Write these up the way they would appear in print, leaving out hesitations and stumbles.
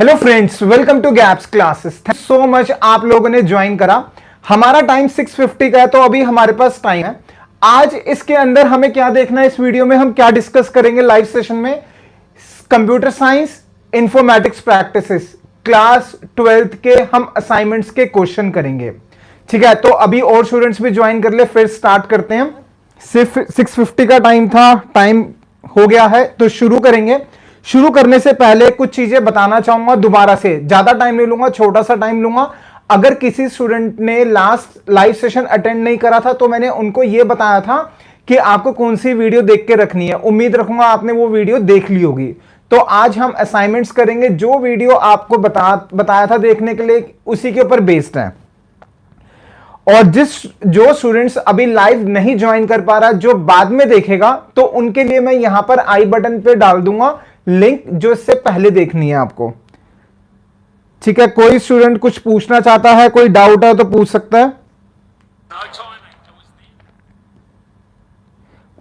Hello friends, welcome to gaps classes. Thank so much आप लोगों ने ज्वाइन करा। हमारा टाइम 6:50 का है, तो अभी हमारे पास टाइम है। आज इसके अंदर हमें क्या देखना है, इस वीडियो में हम क्या डिस्कस करेंगे लाइव सेशन में, computer science informatics practices class 12th के हम असाइनमेंट्स के क्वेश्चन करेंगे। ठीक है, तो अभी और स्टूडेंट्स भी ज्वाइन कर ले, फिर स्टार्ट करते हैं। सिर्फ 6:50 का टाइम था, टाइम हो गया है तो शुरू करेंगे। शुरू करने से पहले कुछ चीजें बताना चाहूंगा दोबारा से, ज्यादा टाइम नहीं लूंगा, छोटा सा टाइम लूंगा। अगर किसी स्टूडेंट ने लास्ट लाइव सेशन अटेंड नहीं करा था तो मैंने उनको यह बताया था कि आपको कौन सी वीडियो देख के रखनी है। उम्मीद रखूंगा आपने वो वीडियो देख ली होगी। तो आज हम असाइनमेंट्स करेंगे, जो वीडियो आपको बताया था देखने के लिए उसी के ऊपर बेस्ड है। और जो स्टूडेंट्स अभी लाइव नहीं ज्वाइन कर पा रहा, जो बाद में देखेगा, तो उनके लिए मैं यहां पर आई बटन पे डाल दूंगा लिंक, जो इससे पहले देखनी है आपको। ठीक है, कोई स्टूडेंट कुछ पूछना चाहता है, कोई डाउट है तो पूछ सकता है।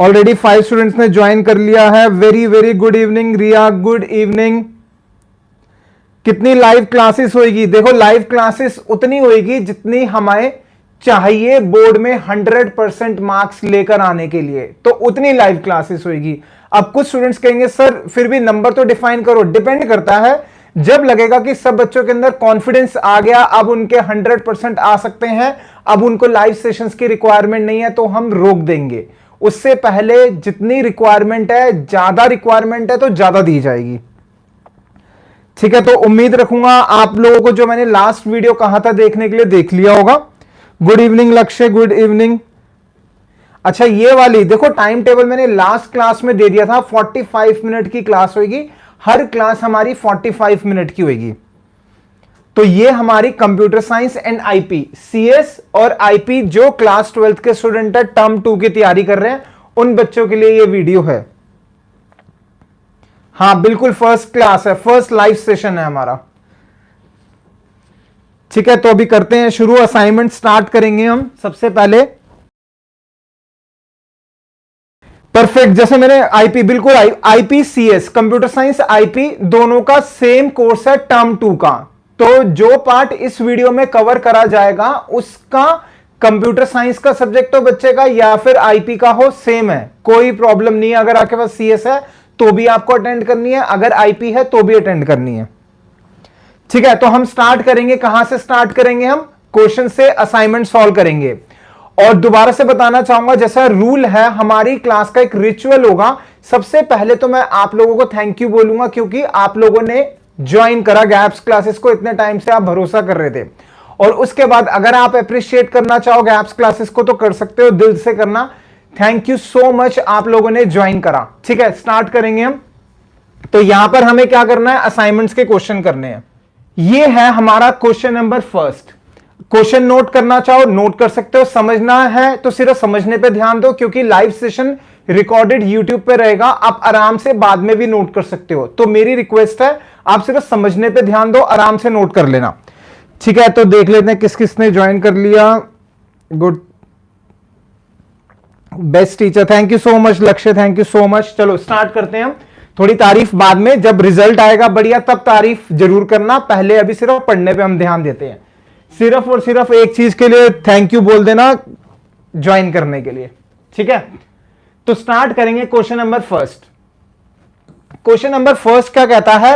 ऑलरेडी 5 स्टूडेंट्स ने ज्वाइन कर लिया है। वेरी वेरी गुड इवनिंग रिया, गुड इवनिंग। कितनी लाइव क्लासेस होगी? देखो, लाइव क्लासेस उतनी होगी जितनी हमें चाहिए बोर्ड में 100% मार्क्स लेकर आने के लिए, तो उतनी लाइव क्लासेस होगी। अब कुछ स्टूडेंट्स कहेंगे सर फिर भी नंबर तो डिफाइन करो। डिपेंड करता है, जब लगेगा कि सब बच्चों के अंदर कॉन्फिडेंस आ गया, अब उनके 100% आ सकते हैं, अब उनको लाइव सेशंस की रिक्वायरमेंट नहीं है, तो हम रोक देंगे। उससे पहले जितनी रिक्वायरमेंट है, ज्यादा रिक्वायरमेंट है तो ज्यादा दी जाएगी। ठीक है, तो उम्मीद रखूंगा आप लोगों को जो मैंने लास्ट वीडियो कहा था देखने के लिए देख लिया होगा। गुड इवनिंग लक्ष्य, गुड इवनिंग। अच्छा, ये वाली देखो, टाइम टेबल मैंने लास्ट क्लास में दे दिया था। 45 मिनट की क्लास होगी, हर क्लास हमारी 45 मिनट की होगी। तो ये हमारी computer science and IP, CS और आईपी, जो क्लास 12th के स्टूडेंट है, टर्म 2 की तैयारी कर रहे हैं, उन बच्चों के लिए ये वीडियो है। हाँ बिल्कुल, फर्स्ट क्लास है, फर्स्ट लाइव सेशन है हमारा। ठीक है, तो अभी करते हैं शुरू, असाइनमेंट स्टार्ट करेंगे हम सबसे पहले। परफेक्ट, जैसे मैंने आईपी, बिल्कुल IP CS, computer science IP, दोनों का सेम कोर्स है टर्म 2 का। तो जो पार्ट इस वीडियो में कवर करा जाएगा उसका कंप्यूटर साइंस का सब्जेक्ट हो बच्चे का या फिर आईपी का हो, सेम है, कोई प्रॉब्लम नहीं है। अगर आपके पास सीएस है तो भी आपको अटेंड करनी है, अगर आईपी है तो भी अटेंड करनी है। ठीक है, तो हम स्टार्ट करेंगे। कहां से स्टार्ट करेंगे? हम क्वेश्चन से असाइनमेंट सॉल्व करेंगे। और दोबारा से बताना चाहूंगा, जैसा रूल है हमारी क्लास का, एक रिचुअल होगा। सबसे पहले तो मैं आप लोगों को थैंक यू बोलूंगा, क्योंकि आप लोगों ने ज्वाइन करा गैप्स क्लासेस को, इतने टाइम से आप भरोसा कर रहे थे। और उसके बाद अगर आप अप्रिशिएट करना चाहो गैप्स क्लासेस को तो कर सकते हो, दिल से करना। थैंक यू सो मच, आप लोगों ने ज्वाइन करा। ठीक है, स्टार्ट करेंगे हम। तो यहां पर हमें क्या करना है, असाइनमेंट्स के क्वेश्चन करने हैं। ये है हमारा question number first. Question note करना चाहो नोट कर सकते हो, समझना है तो सिर्फ समझने पे ध्यान दो, क्योंकि लाइव सेशन रिकॉर्डेड यूट्यूब पे रहेगा, आप आराम से बाद में भी नोट कर सकते हो। तो मेरी रिक्वेस्ट है, आप सिर्फ समझने पे ध्यान दो, आराम से नोट कर लेना। ठीक है, तो देख लेते हैं किस किसने ज्वाइन कर लिया। Good, best teacher, thank you so much लक्ष्य, थैंक यू सो मच। चलो स्टार्ट करते हैं हम। थोड़ी तारीफ बाद में, जब रिजल्ट आएगा बढ़िया तब तारीफ जरूर करना, पहले अभी सिर्फ पढ़ने पे हम ध्यान देते हैं। सिर्फ और सिर्फ एक चीज के लिए थैंक यू बोल देना, ज्वाइन करने के लिए। ठीक है, तो स्टार्ट करेंगे question number first. Question number first क्या कहता है?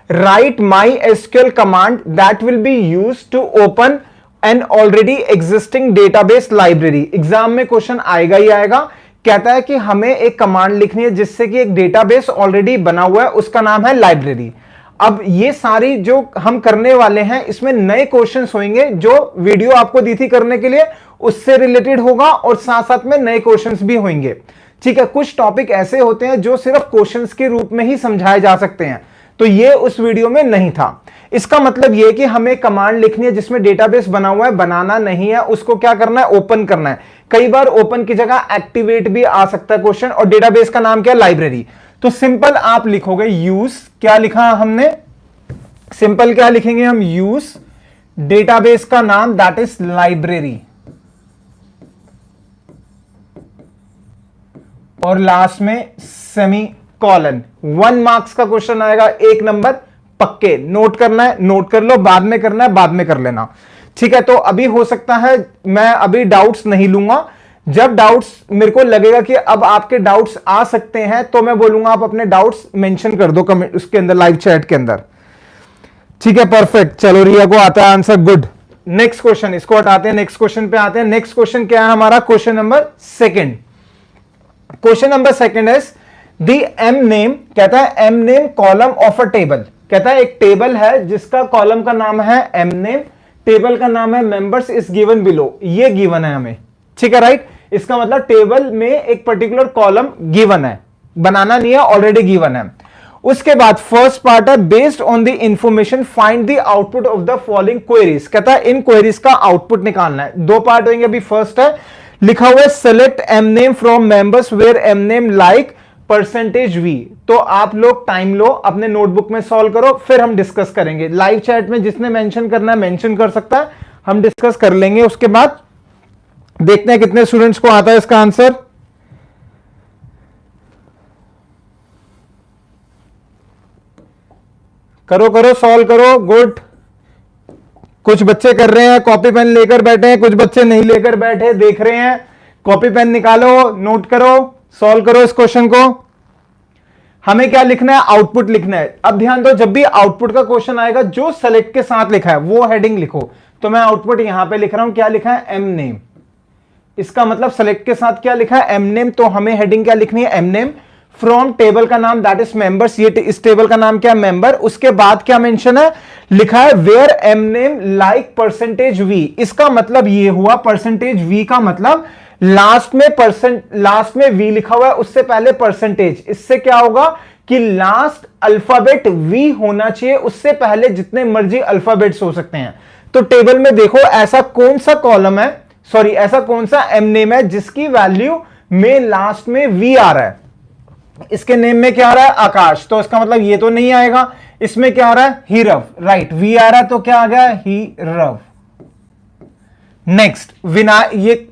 Write MySQL command that will be used to open an already existing database library. Exam में क्वेश्चन आएगा ही आएगा। कहता है कि हमें एक कमांड लिखनी है जिससे कि एक डेटाबेस ऑलरेडी बना हुआ है, उसका नाम है लाइब्रेरी। अब ये सारी जो हम करने वाले हैं, इसमें नए क्वेश्चंस होंगे, जो वीडियो आपको दी थी करने के लिए उससे रिलेटेड होगा, और साथ साथ में नए क्वेश्चंस भी होंगे। ठीक है, कुछ टॉपिक ऐसे होते हैं जो सिर्फ क्वेश्चंस के रूप में ही समझाए जा सकते हैं, तो ये उस वीडियो में नहीं था। इसका मतलब यह कि हमें कमांड लिखनी है जिसमें डेटाबेस बना हुआ है, बनाना नहीं है, उसको क्या करना है, ओपन करना है। कई बार ओपन की जगह एक्टिवेट भी आ सकता है क्वेश्चन, और डेटाबेस का नाम क्या है, लाइब्रेरी। तो सिंपल आप लिखोगे यूज, क्या लिखा हमने, सिंपल क्या लिखेंगे हम, यूज डेटाबेस का नाम दैट इज लाइब्रेरी, और लास्ट में सेमी कॉलन। 1 मार्क्स का क्वेश्चन आएगा, 1 नंबर पक्के, नोट करना है नोट कर लो, बाद में करना है बाद में कर लेना, ठीक है। तो अभी हो सकता है मैं अभी डाउट्स नहीं लूंगा, जब डाउट्स मेरे को लगेगा कि अब आपके डाउट्स आ सकते हैं तो मैं बोलूंगा आप अपने डाउट्स मेंशन कर दो कमेंट उसके अंदर, लाइव चैट के अंदर, ठीक है। परफेक्ट, चलो रिया को आता है आंसर, गुड। नेक्स्ट क्वेश्चन, इसको हटाते हैं, नेक्स्ट क्वेश्चन पे आते हैं। नेक्स्ट क्वेश्चन क्या है हमारा, question number second. Question number second is the M name, कहता है M name column of a table, कहता है एक टेबल है जिसका कॉलम का नाम है एम नेम, टेबल का नाम है मेंबर्स इज गिवन बिलो, ये गिवन है हमें, ठीक है राइट। इसका मतलब टेबल में एक पर्टिकुलर कॉलम गिवन है, बनाना नहीं है, ऑलरेडी गिवन है। उसके बाद फर्स्ट पार्ट है based on the information find the output of the following queries, कहता है इन क्वेरीज का आउटपुट निकालना है। दो पार्ट होंगे, अभी फर्स्ट है लिखा हुआ है select M name from members where M name like percentage V. तो आप लोग टाइम लो, अपने नोटबुक में सॉल्व करो, फिर हम डिस्कस करेंगे। लाइव चैट में जिसने मेंशन करना है मेंशन कर सकता है, हम डिस्कस कर लेंगे। उसके बाद देखते हैं कितने स्टूडेंट्स को आता है इसका आंसर। करो करो सॉल्व करो, गुड। कुछ बच्चे कर रहे हैं, कॉपी पेन लेकर बैठे हैं, कुछ बच्चे नहीं लेकर बैठे, देख रहे हैं। कॉपी पेन निकालो, नोट करो, सॉल्व करो इस क्वेश्चन को। हमें क्या लिखना है, आउटपुट लिखना है। अब ध्यान दो, जब भी आउटपुट का क्वेश्चन आएगा जो सेलेक्ट के साथ लिखा है वो हेडिंग लिखो। तो मैं आउटपुट यहां पे लिख रहा हूं, क्या लिखा है, एम नेम। इसका मतलब सेलेक्ट के साथ क्या लिखा है, एम नेम। तो हमें हेडिंग क्या लिखनी है, एम नेम फ्रॉम टेबल का नाम दैट इज मेंबर्स, ये इस टेबल का नाम क्या, मेंबर। उसके बाद क्या मेंशन है, लिखा है where M name like percentage V. इसका मतलब ये हुआ, परसेंटेज वी का मतलब लास्ट में वी लिखा हुआ है, उससे पहले परसेंटेज। इससे क्या होगा कि लास्ट अल्फाबेट वी होना चाहिए, उससे पहले जितने मर्जी अल्फाबेट्स हो सकते हैं। तो टेबल में देखो ऐसा कौन सा कॉलम है, सॉरी ऐसा कौन सा एम नेम है जिसकी वैल्यू में लास्ट में वी आ रहा है। इसके नेम में क्या आ रहा है, आकाश, तो इसका मतलब ये तो नहीं आएगा। इसमें क्या आ रहा है, हीरव, राइट, वी आ रहा है तो क्या आ गया, हीरव। नेक्स्ट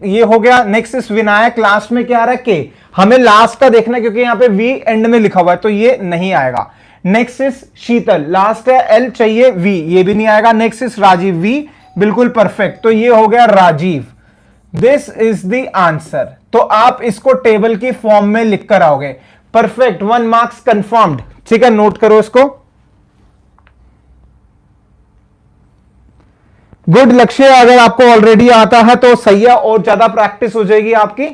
ये हो गया। नेक्स्ट इस विनायक, लास्ट में क्या आ रहा है, के। हमें लास्ट का देखना है क्योंकि यहां पे वी एंड में लिखा हुआ है तो ये नहीं आएगा। नेक्स्ट इस शीतल, लास्ट है एल, चाहिए वी, ये भी नहीं आएगा। नेक्स्ट इस राजीव, वी बिल्कुल परफेक्ट, तो ये हो गया Rajiv. This is the answer. तो आप इसको टेबल की फॉर्म में लिख कर आओगे, परफेक्ट, 1 मार्क्स कंफर्म्ड, ठीक है। नोट करो इसको, गुड। लक्ष्य, अगर आपको ऑलरेडी आता है तो सही है, और ज्यादा प्रैक्टिस हो जाएगी आपकी,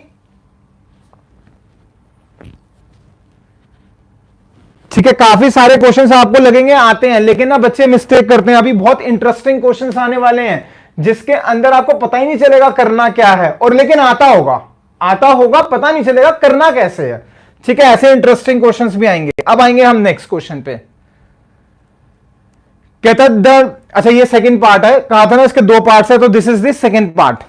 ठीक है। काफी सारे क्वेश्चंस आपको लगेंगे आते हैं, लेकिन ना बच्चे मिस्टेक करते हैं। अभी बहुत इंटरेस्टिंग क्वेश्चंस आने वाले हैं जिसके अंदर आपको पता ही नहीं चलेगा करना क्या है, और लेकिन आता होगा, पता नहीं चलेगा करना कैसे है, ठीक है। ऐसे इंटरेस्टिंग क्वेश्चंस भी आएंगे। अब आएंगे हम नेक्स्ट क्वेश्चन पे। कहता द, अच्छा ये सेकंड पार्ट है, कहा था ना इसके दो पार्ट्स है, तो this is the second part.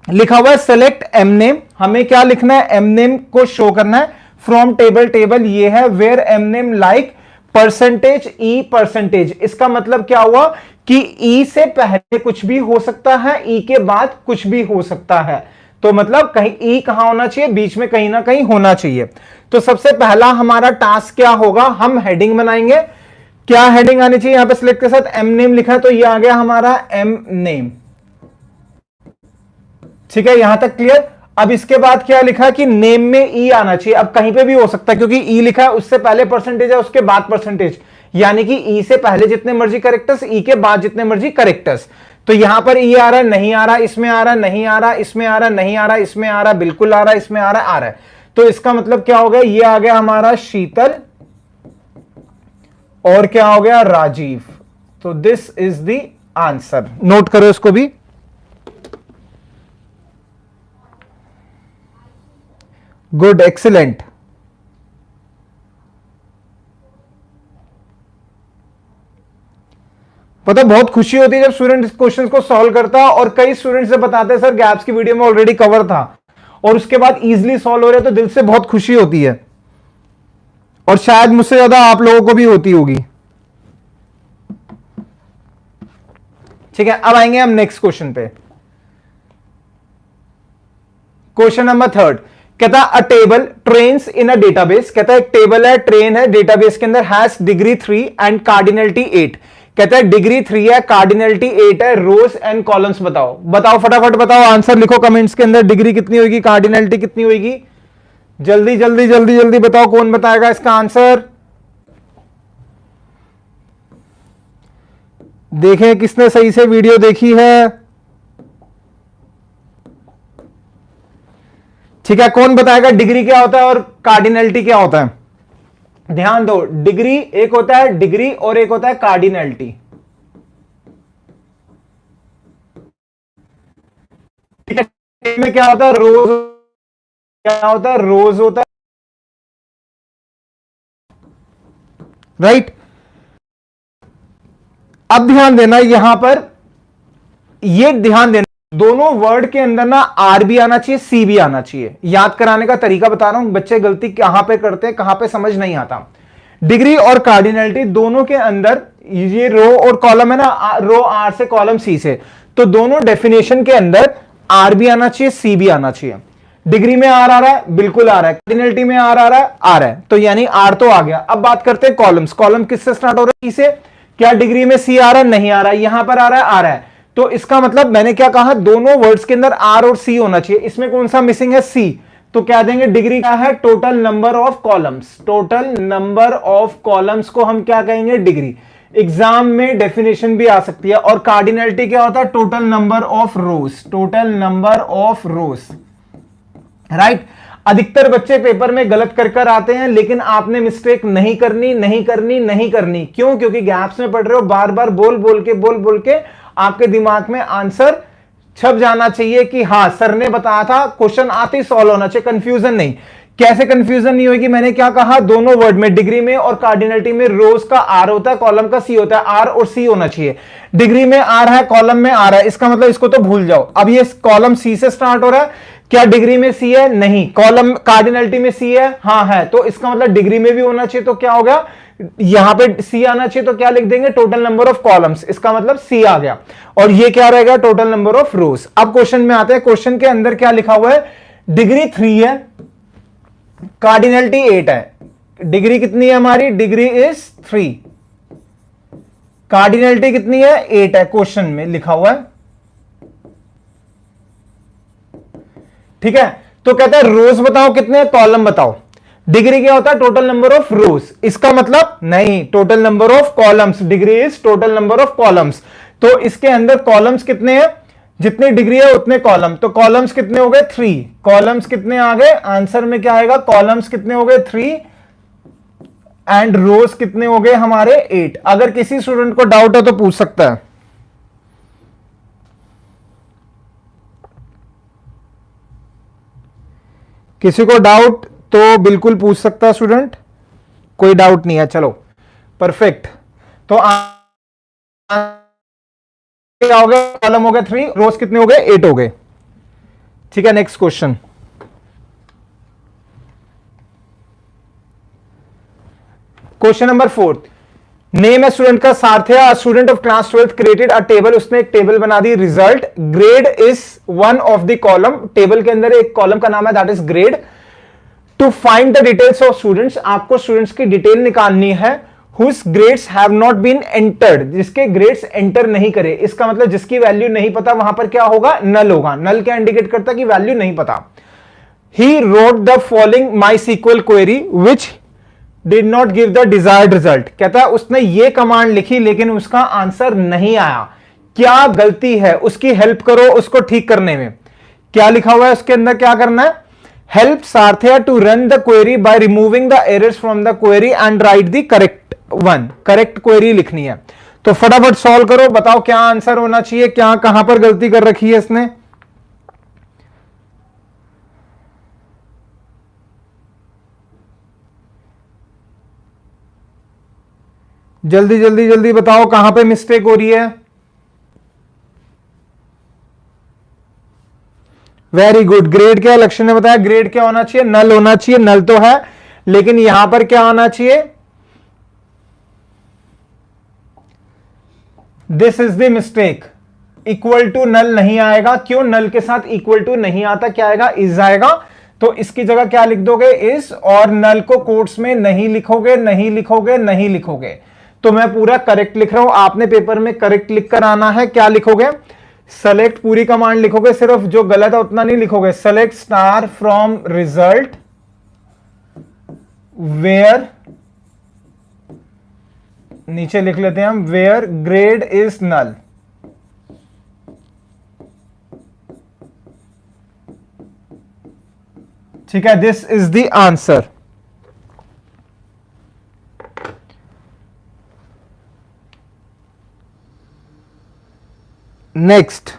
लिखा हुआ है सेलेक्ट एम नेम, हमें क्या लिखना है, एम नेम को शो करना है फ्रॉम टेबल ये है where M name like percentage E percentage. इसका मतलब क्या हुआ कि ई से पहले कुछ भी हो सकता है, ई के बाद कुछ भी हो सकता है। तो मतलब कहीं ई कहां होना चाहिए, बीच में कहीं ना कहीं होना चाहिए। तो सबसे पहला हमारा टास्क क्या होगा, हम हेडिंग बनाएंगे। क्या हेडिंग आनी चाहिए, यहां पे सिलेक्ट के साथ एम नेम लिखा है तो ये आ गया हमारा एम नेम, ठीक है। यहां तक क्लियर। अब इसके बाद क्या लिखा है कि नेम में ई आना चाहिए। अब कहीं पे भी हो सकता है क्योंकि ई लिखा है, उससे पहले परसेंटेज है, उसके बाद परसेंटेज, यानी कि ई से पहले जितने मर्जी करेक्टर्स, ई के बाद जितने मर्जी करेक्टर्स। तो यहां पर ई आ रहा है, नहीं आ रहा, इसमें आ रहा, नहीं आ रहा, इसमें आ रहा, नहीं आ रहा, इसमें आ रहा, बिल्कुल आ रहा, इसमें आ रहा है। तो इसका मतलब क्या हो गया, ये आ गया हमारा शीतल, और क्या हो गया, राजीव। तो this is the answer. Note करो इसको भी, गुड, एक्सीलेंट। पता बहुत खुशी होती है जब स्टूडेंट इस क्वेश्चन को सॉल्व करता है, और कई स्टूडेंट से बताते हैं सर गैप्स की वीडियो में ऑलरेडी कवर था, और उसके बाद इजीली सॉल्व हो रहे, तो दिल से बहुत खुशी होती है, और शायद मुझसे ज्यादा आप लोगों को भी होती होगी, ठीक है। अब आएंगे हम नेक्स्ट क्वेश्चन पे। क्वेश्चन नंबर थर्ड, कहता है अ table trains in a database, कहता है एक टेबल है, ट्रेन है डेटाबेस के अंदर, हैज डिग्री 3 एंड कार्डिनलिटी 8। कहता है डिग्री 3 है, कार्डिनलिटी 8 है, रोज एंड कॉलम्स बताओ। बताओ फटाफट बताओ, आंसर लिखो कमेंट्स के अंदर, डिग्री कितनी होगी, कार्डिनलिटी कितनी होगी, जल्दी जल्दी जल्दी जल्दी बताओ, कौन बताएगा इसका आंसर। देखें किसने सही से वीडियो देखी है। ठीक है, कौन बताएगा डिग्री क्या होता है और कार्डिनलिटी क्या होता है। ध्यान दो, डिग्री एक होता है डिग्री और एक होता है कार्डिनलिटी। ठीक है, में क्या होता है रोज, क्या होता है रोज होता है, राइट। अब ध्यान देना यहां पर, ये ध्यान देना दोनों वर्ड के अंदर ना आर भी आना चाहिए, सी भी आना चाहिए। याद कराने का तरीका बता रहा हूं, बच्चे गलती कहां पे करते हैं, कहां पे समझ नहीं आता। डिग्री और कार्डिनलिटी दोनों के अंदर, ये रो और कॉलम है ना, रो आर से कॉलम सी से, तो दोनों डेफिनेशन के अंदर आर भी आना चाहिए, सी भी आना चाहिए। डिग्री में आर आ रहा है, बिल्कुल आ रहा है, कार्डिनलिटी में आर आ रहा है, आ रहा है, तो यानी आर तो आ गया। अब बात करते हैं कॉलम्स। कॉलम किससे स्टार्ट हो रहा है, सी से। क्या डिग्री में सी आ रहा है, नहीं आ रहा है, यहां पर आ रहा है, आ रहा है। तो इसका मतलब मैंने क्या कहा, दोनों वर्ड्स के अंदर आर और सी होना चाहिए। इसमें कौन सा मिसिंग है, सी, तो क्या देंगे, डिग्री क्या है, total number of columns. Total number of columns को हम क्या कहेंगे, डिग्री। एग्जाम में डेफिनेशन भी आ सकती है। और कार्डिनलिटी क्या होता है, total number of rose, total number of rose, right. अधिकतर बच्चे पेपर में गलत कर कर आते हैं, लेकिन आपने मिस्टेक नहीं करनी, नहीं करनी, नहीं करनी। क्यों, क्योंकि गैप्स में पढ़ रहे हो, बार बार बोल बोल के आपके दिमाग में आंसर छप जाना चाहिए कि हाँ सर ने बताया था, क्वेश्चन आते ही सॉल्व होना चाहिए, कंफ्यूजन नहीं। कैसे कंफ्यूजन नहीं होगी, मैंने क्या कहा, दोनों वर्ड में डिग्री में और कार्डिनलिटी में रोज का आर होता है, कॉलम का सी होता है। आर और सी होना चाहिए। डिग्री में आर है, कॉलम में आर है, इसका मतलब इसको तो भूल जाओ। अब ये कॉलम सी से स्टार्ट हो रहा है, क्या डिग्री में सी है, नहीं। कॉलम कार्डिनलिटी में सी है, हाँ है, तो इसका मतलब डिग्री में भी होना चाहिए। तो क्या हो गया, यहां पे सी आना चाहिए, तो क्या लिख देंगे, टोटल नंबर ऑफ कॉलम्स, इसका मतलब सी आ गया। और ये क्या रहेगा, टोटल नंबर ऑफ रोज। अब क्वेश्चन में आते हैं, क्वेश्चन के अंदर क्या लिखा हुआ है, डिग्री 3 है, कार्डिनलिटी 8 है। डिग्री कितनी है हमारी, डिग्री इज 3, कार्डिनलिटी कितनी है, 8 है, क्वेश्चन में लिखा हुआ है। ठीक है, तो कहता है रोज बताओ कितने, कॉलम बताओ। डिग्री क्या होता है, टोटल नंबर ऑफ रोज, इसका मतलब नहीं, total number of columns. Degree is total number of columns, तो इसके अंदर कॉलम्स कितने हैं, जितनी डिग्री है उतने कॉलम। तो कॉलम्स कितने हो गए, 3। कॉलम्स कितने आ गए, आंसर में क्या आएगा, कॉलम्स कितने हो गए, 3, एंड रोज कितने हो गए हमारे, 8। अगर किसी स्टूडेंट को डाउट है तो पूछ सकता है। किसी को डाउट तो बिल्कुल पूछ सकता है स्टूडेंट, कोई डाउट नहीं है। चलो परफेक्ट, तो क्या हो गया, कॉलम हो गए 3, रोज कितने हो गए, 8 हो गए। ठीक है, next question. Question number 4, name है स्टूडेंट का सारथ्या, student of class 12 created a table. उसने एक टेबल बना दी, result grade is one of the column. Table के अंदर एक कॉलम का नाम है that is grade. To find the details of students, आपको स्टूडेंट्स की डिटेल निकालनी है। Whose grades have not been entered, जिसके ग्रेड्स एंटर नहीं करे, इसका मतलब जिसकी वैल्यू नहीं पता, वहां पर क्या होगा, नल होगा। नल क्या इंडिकेट करता है कि वैल्यू नहीं पता। He wrote the following my SQL query which did not give the desired result. कहता है उसने ये कमांड लिखी लेकिन उसका आंसर नहीं आया, क्या गलती है, उसकी हेल्प करो उसको ठीक करने में। क्या लिखा हुआ है उसके अंदर, क्या करना है, help Sarthya to run the query by removing the errors from the query and write the correct one. Correct query लिखनी है, तो फटाफट सॉल्व करो, बताओ क्या आंसर होना चाहिए, क्या कहां पर गलती कर रखी है इसने। जल्दी जल्दी जल्दी बताओ कहां पे मिस्टेक हो रही है। वेरी गुड, ग्रेड क्या, लक्ष्य ने बताया ग्रेड क्या होना चाहिए, नल होना चाहिए। नल तो है, लेकिन यहां पर क्या होना चाहिए, this is the mistake, equal to null नहीं आएगा। क्यों, नल के साथ इक्वल टू नहीं आता, क्या आएगा, इज आएगा। तो इसकी जगह क्या लिख दोगे, इस, और नल को कोट्स में नहीं लिखोगे, नहीं लिखोगे, नहीं लिखोगे। तो मैं पूरा करेक्ट लिख रहा हूं, आपने पेपर में करेक्ट लिख कर आना है। क्या लिखोगे, सेलेक्ट पूरी कमांड लिखोगे, सिर्फ जो गलत है उतना नहीं लिखोगे। Select star from result where, नीचे लिख लेते हैं हम, वेयर ग्रेड इज नल। ठीक है, this is the answer. Next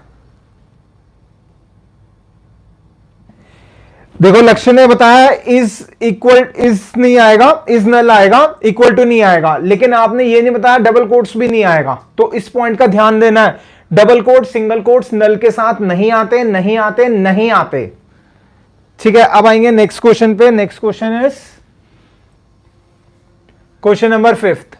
देखो, लक्ष्य ने बताया इज इक्वल, इज नहीं आएगा, इज नल आएगा, इक्वल टू नहीं आएगा, लेकिन आपने ये नहीं बताया डबल कोट्स भी नहीं आएगा। तो इस पॉइंट का ध्यान देना है, डबल कोट सिंगल कोट्स नल के साथ नहीं आते, नहीं आते, नहीं आते। ठीक है, अब आएंगे नेक्स्ट क्वेश्चन पे। Next question is question number 5th।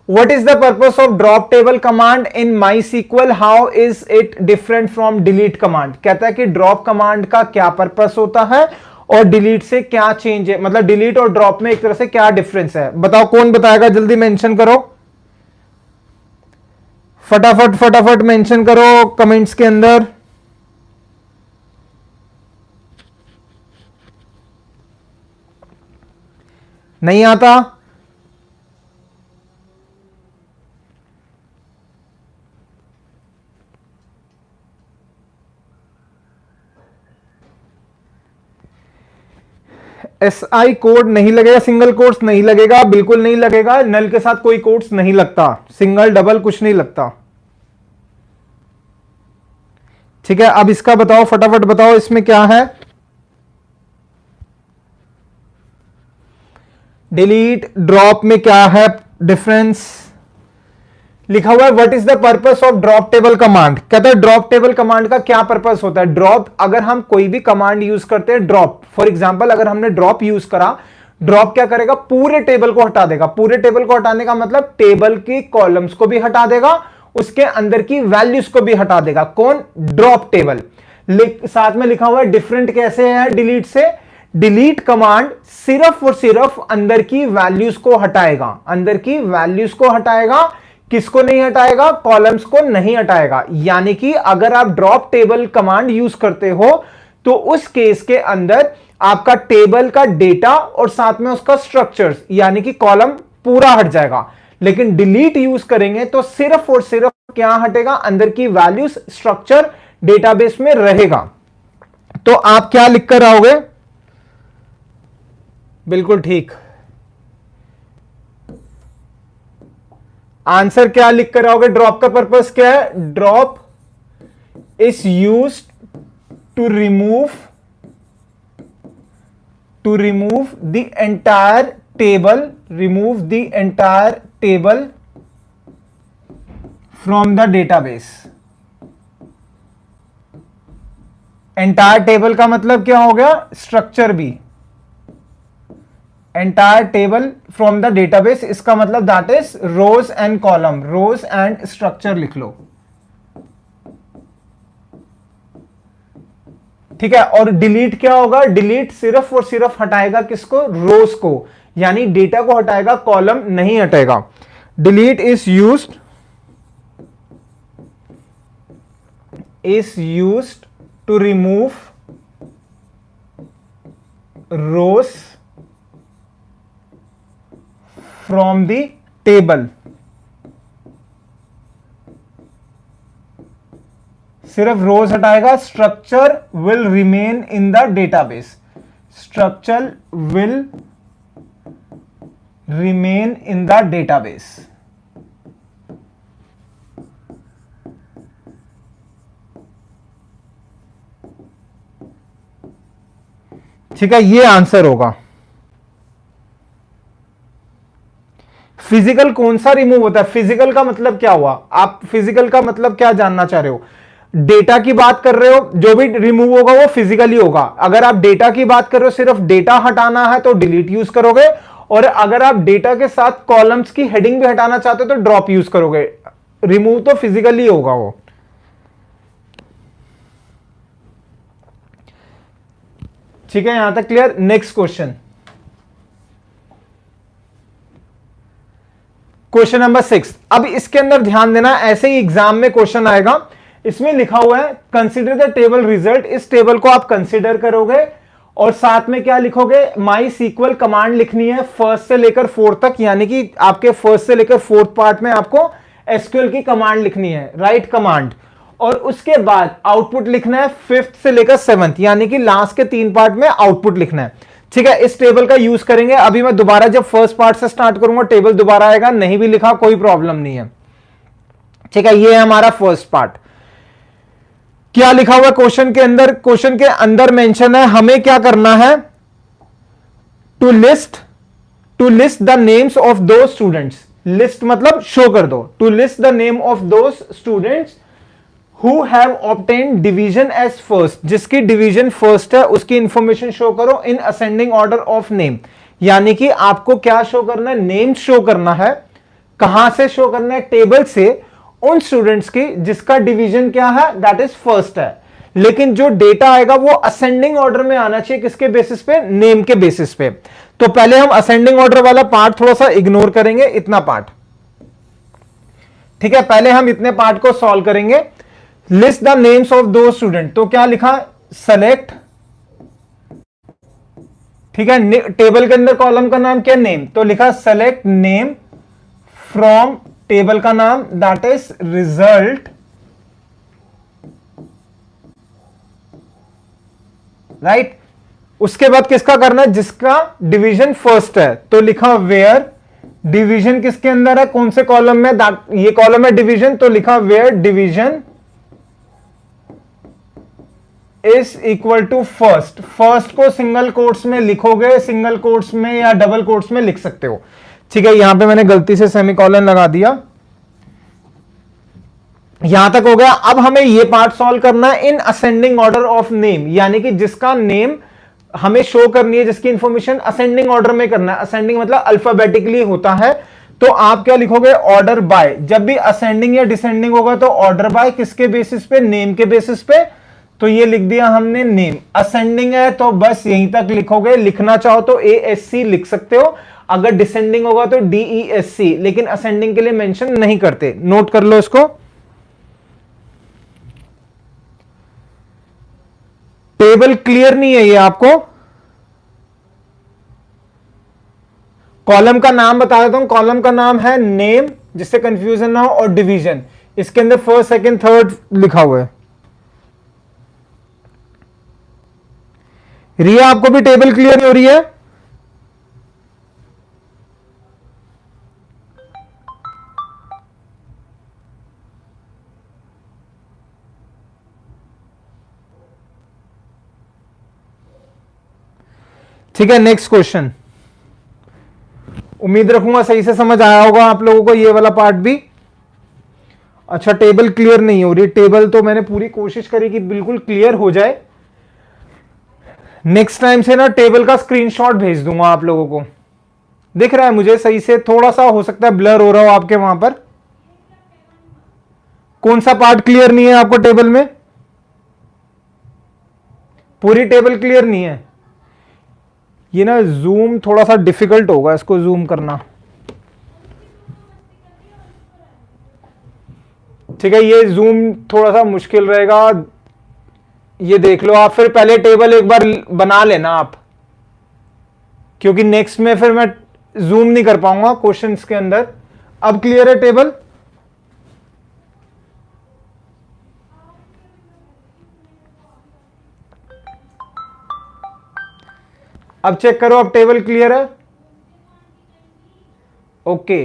What is the purpose of drop table command in MySQL? How is it different from delete command? कहता है कि drop command का क्या पर्पस होता है और delete से क्या चेंज है, मतलब delete और drop में एक तरह से क्या डिफरेंस है। बताओ, कौन बताएगा, जल्दी मेंशन करो, फटाफट फटाफट मेंशन करो कमेंट्स के अंदर। नहीं आता? SI कोड नहीं लगेगा, सिंगल कोट्स नहीं लगेगा, बिल्कुल नहीं लगेगा। नल के साथ कोई कोट्स नहीं लगता, सिंगल डबल कुछ नहीं लगता। ठीक है, अब इसका बताओ, फटाफट बताओ इसमें क्या है। डिलीट ड्रॉप में क्या है डिफरेंस? लिखा हुआ है what is the purpose of drop table command. कहता है ड्रॉप टेबल कमांड का क्या पर्पस होता है। ड्रॉप, अगर हम कोई भी कमांड यूज करते हैं, ड्रॉप फॉर एग्जांपल अगर हमने ड्रॉप यूज करा, ड्रॉप क्या करेगा, पूरे टेबल को हटा देगा। पूरे टेबल को हटाने का मतलब टेबल की कॉलम्स को भी हटा देगा, उसके अंदर की वैल्यूज को भी हटा देगा। कौन? Drop table. साथ में लिखा हुआ है डिफरेंट कैसे है डिलीट से। डिलीट कमांड सिर्फ और सिर्फ अंदर की वैल्यूज को हटाएगा, अंदर की वैल्यूज को हटाएगा। किसको नहीं हटाएगा? कॉलम्स को नहीं हटाएगा। यानी कि अगर आप ड्रॉप टेबल कमांड यूज करते हो तो उस केस के अंदर आपका टेबल का डेटा और साथ में उसका स्ट्रक्चर्स यानी कि कॉलम पूरा हट जाएगा। लेकिन डिलीट यूज करेंगे तो सिर्फ और सिर्फ क्या हटेगा? अंदर की वैल्यूज, स्ट्रक्चर डेटाबेस में रहेगा। तो आप क्या लिख कर आओगे? बिल्कुल ठीक, आंसर क्या लिख कर आओगे? ड्रॉप का पर्पस क्या है? Drop is used to remove the entire table, remove the entire table from the database. Entire table का मतलब क्या हो गया? स्ट्रक्चर भी। Entire table from the database, इसका मतलब that is rows and column, rows and structure लिख लो। ठीक है, और डिलीट क्या होगा? डिलीट सिर्फ और सिर्फ हटाएगा किसको? रोज को, यानी डेटा को हटाएगा, कॉलम नहीं हटेगा। Delete is used to remove rows from the table. सिर्फ रोज हटाएगा, structure will remain in the database, structure will remain in the database. ठीक है, ये आंसर होगा। फिजिकल कौन सा रिमूव होता है? फिजिकल का मतलब क्या हुआ? आप फिजिकल का मतलब क्या जानना चाह रहे हो? डेटा की बात कर रहे हो, जो भी रिमूव होगा वो फिजिकली होगा। अगर आप डेटा की बात कर रहे हो, सिर्फ डेटा हटाना है तो डिलीट यूज करोगे, और अगर आप डेटा के साथ कॉलम्स की हेडिंग भी हटाना चाहते हो तो ड्रॉप यूज करोगे। रिमूव तो फिजिकली होगा वो। ठीक है, यहां तक clear. Next question, question number 6। अब इसके अंदर ध्यान देना, ऐसे ही एग्जाम में क्वेश्चन आएगा। इसमें लिखा हुआ है कंसीडर द टेबल रिजल्ट। इस टेबल को आप कंसीडर करोगे और साथ में क्या लिखोगे, माई सीक्वल कमांड लिखनी है फर्स्ट से लेकर फोर्थ तक, यानी कि आपके फर्स्ट से लेकर फोर्थ पार्ट में आपको एसक्यूएल की कमांड लिखनी है, राइट कमांड। और उसके बाद आउटपुट लिखना है फिफ्थ से लेकर सेवंथ, यानी कि लास्ट के 3 पार्ट में आउटपुट लिखना है। ठीक है, इस टेबल का यूज करेंगे। अभी मैं दोबारा जब फर्स्ट पार्ट से स्टार्ट करूंगा टेबल दोबारा आएगा, नहीं भी लिखा कोई प्रॉब्लम नहीं है। ठीक है, ये है हमारा फर्स्ट पार्ट। क्या लिखा हुआ क्वेश्चन के अंदर, क्वेश्चन के अंदर मेंशन है हमें क्या करना है, to list the names of those students. List मतलब शो कर दो, to list the name of those students who have obtained division as first, जिसकी डिवीजन फर्स्ट है उसकी इंफॉर्मेशन शो करो in ascending order of name. यानी कि आपको क्या शो करना है, नेम शो करना है। कहां से शो करना है, टेबल से उन स्टूडेंट्स की जिसका डिवीजन क्या है, दैट इज फर्स्ट है। लेकिन जो डेटा आएगा वो असेंडिंग ऑर्डर में आना चाहिए, किसके बेसिस पे, नेम के बेसिस पे। तो पहले हम असेंडिंग ऑर्डर वाला पार्ट थोड़ा सा इग्नोर करेंगे, इतना पार्ट। ठीक है, पहले हम इतने पार्ट को सॉल्व करेंगे। लिस्ट द नेम्स ऑफ दो स्टूडेंट, तो क्या लिखा, सेलेक्ट। ठीक है, टेबल के अंदर कॉलम का नाम क्या, नेम, तो लिखा सेलेक्ट नेम फ्रॉम टेबल का नाम दैट इज रिजल्ट, राइट। उसके बाद किसका करना है, जिसका डिवीजन फर्स्ट है, तो लिखा वेयर डिवीजन किसके अंदर है, कौन से कॉलम में, ये कॉलम है डिवीजन, तो लिखा where division is equal to first. First को सिंगल कोट्स में लिखोगे, सिंगल कोट्स में या डबल कोट्स में लिख सकते हो। ठीक है, यहां पे मैंने गलती से सेमीकोलन लगा दिया। यहां तक हो गया। अब हमें यह पार्ट सॉल्व करना है इन असेंडिंग ऑर्डर ऑफ नेम, यानी कि जिसका नेम हमें शो करनी है, जिसकी इंफॉर्मेशन असेंडिंग ऑर्डर में करना है। असेंडिंग मतलब अल्फाबेटिकली होता है, तो आप क्या लिखोगे, ऑर्डर बाय। जब भी असेंडिंग या डिसेंडिंग होगा तो ऑर्डर बाय किसके बेसिस पे, नेम के बेसिस पे। तो ये लिख दिया हमने नेम। असेंडिंग है तो बस यहीं तक लिखोगे, लिखना चाहो तो ASC लिख सकते हो, अगर डिसेंडिंग होगा तो DESC, लेकिन असेंडिंग के लिए मेंशन नहीं करते, नोट कर लो इसको। टेबल क्लियर नहीं है ये आपको, कॉलम का नाम बता देता हूं। कॉलम का नाम है नेम, जिससे कंफ्यूजन ना हो, और डिवीजन। इसके अंदर फर्स्ट सेकंड थर्ड लिखा हुआ है। रिया, आपको भी टेबल क्लियर नहीं हो रही है? ठीक है, नेक्स्ट क्वेश्चन। उम्मीद रखूंगा सही से समझ आया होगा आप लोगों को ये वाला पार्ट भी। अच्छा, टेबल क्लियर नहीं हो रही। टेबल तो मैंने पूरी कोशिश करी कि बिल्कुल क्लियर हो जाए। नेक्स्ट टाइम से ना टेबल का स्क्रीनशॉट भेज दूंगा आप लोगों को। दिख रहा है मुझे सही से, थोड़ा सा हो सकता है ब्लर हो रहा हो आपके वहां पर। कौन सा पार्ट क्लियर नहीं है आपको टेबल में? पूरी टेबल क्लियर नहीं है। ये ना जूम थोड़ा सा डिफिकल्ट होगा इसको जूम करना। ठीक है, ये जूम थोड़ा सा मुश्किल रहेगा। ये देख लो आप, फिर पहले टेबल एक बार बना लेना आप, क्योंकि नेक्स्ट में फिर मैं जूम नहीं कर पाऊंगा क्वेश्चंस के अंदर। अब क्लियर है टेबल? अब चेक करो, अब टेबल क्लियर है? ओके।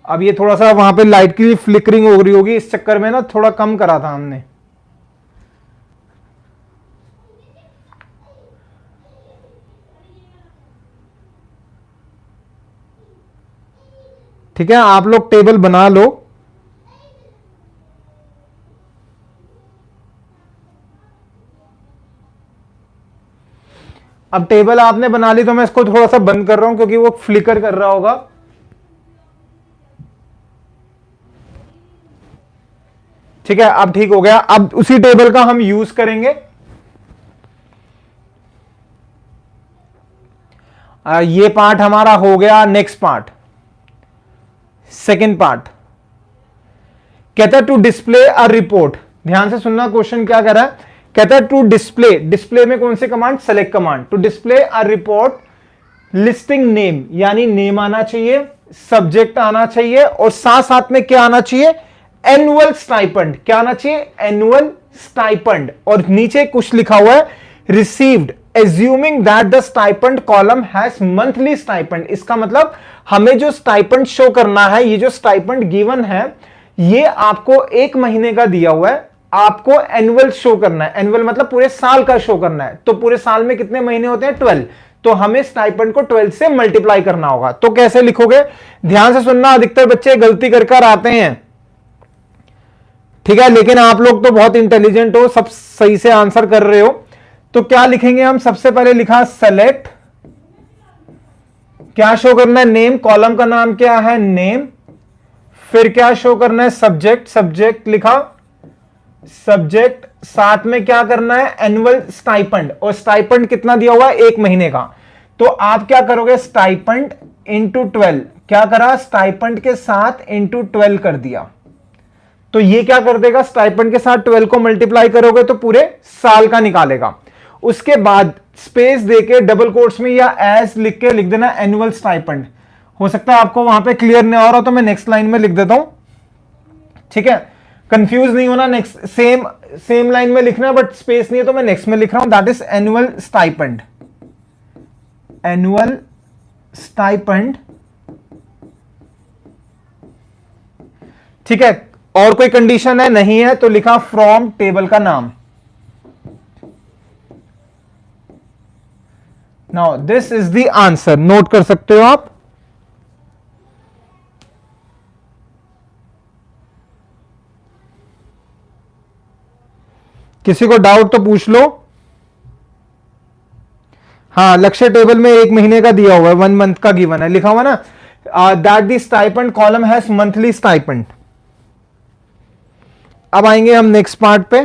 अब ये थोड़ा सा वहां पे लाइट की फ्लिकरिंग हो रही होगी, इस चक्कर में ना थोड़ा कम करा था हमने। ठीक है, आप लोग टेबल बना लो। अब टेबल आपने बना ली तो मैं इसको थोड़ा सा बंद कर रहा हूं, क्योंकि वो फ्लिकर कर रहा होगा। ठीक है, अब ठीक हो गया। अब उसी टेबल का हम यूज करेंगे। ये पार्ट हमारा हो गया। नेक्स्ट पार्ट, सेकेंड पार्ट कहता है टू डिस्प्ले अ रिपोर्ट। ध्यान से सुनना, क्वेश्चन क्या कह रहा है, कहता है टू डिस्प्ले, डिस्प्ले में कौन सी command, select command. To display a report listing name, यानी नेम आना चाहिए, सब्जेक्ट आना चाहिए और साथ साथ में क्या आना चाहिए, एनुअल स्टाइपेंड। क्या आना चाहिए, एनुअल स्टाइपेंड। और नीचे कुछ लिखा हुआ है received assuming that the stipend column has monthly stipend. इसका मतलब हमें जो स्टाइपेंड शो करना है, ये जो स्टाइपेंड गिवन है ये आपको एक महीने का दिया हुआ है, आपको एनुअल शो करना है। एनुअल मतलब पूरे साल का शो करना है। तो पूरे साल में कितने महीने होते हैं, 12। तो हमें स्टाइपेंड को 12 से मल्टीप्लाई करना होगा। तो कैसे लिखोगे, ध्यान से सुनना, अधिकतर बच्चे गलती कर आते हैं, ठीक है, लेकिन आप लोग तो बहुत इंटेलिजेंट हो, सब सही से आंसर कर रहे हो। तो क्या लिखेंगे हम, सबसे पहले लिखा सेलेक्ट, क्या शो करना है, नेम, कॉलम का नाम क्या है, नेम। फिर क्या शो करना है, सब्जेक्ट, सब्जेक्ट लिखा, सब्जेक्ट, साथ में क्या करना है, एनुअल स्टाइपेंड। और स्टाइपेंड कितना दिया हुआ है, एक महीने का। तो आप क्या करोगे, स्टाइपेंड इंटू 12, क्या करा, स्टाइपेंड के साथ इंटू 12 कर दिया। तो ये क्या कर देगा, स्टाइपेंड के साथ 12 को मल्टीप्लाई करोगे तो पूरे साल का निकालेगा। उसके बाद स्पेस देके डबल कोट्स में या एज लिख के लिख देना एनुअल स्टाइपेंड। हो सकता है आपको वहां पे क्लियर नहीं हो रहा, तो मैं नेक्स्ट लाइन में लिख देता हूं, ठीक है, कंफ्यूज नहीं होना। नेक्स्ट सेम लाइन में लिखना, बट स्पेस नहीं है तो मैं नेक्स्ट में लिख रहा हूं, that is annual stipend, annual stipend, ठीक है। और कोई कंडीशन है, नहीं है, तो लिखा फ्रॉम टेबल का नाम। Now this is the answer, note कर सकते हो आप। किसी को डाउट तो पूछ लो। हाँ, लक्ष्य टेबल में एक महीने का दिया हुआ है, 1 मंथ का गिवन है, लिखा हुआ ना, that the stipend column has monthly stipend. अब आएंगे हम नेक्स्ट पार्ट पे,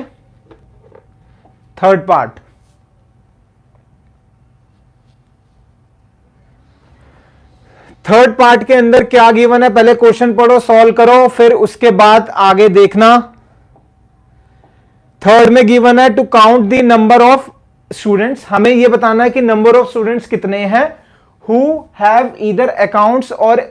थर्ड पार्ट। थर्ड पार्ट के अंदर क्या गिवन है, पहले क्वेश्चन पढ़ो, सॉल्व करो, फिर उसके बाद आगे देखना। थर्ड में गिवन है to count the number of students. हमें यह बताना है कि नंबर ऑफ स्टूडेंट्स कितने हैं हु हैव ईदर अकाउंट्स और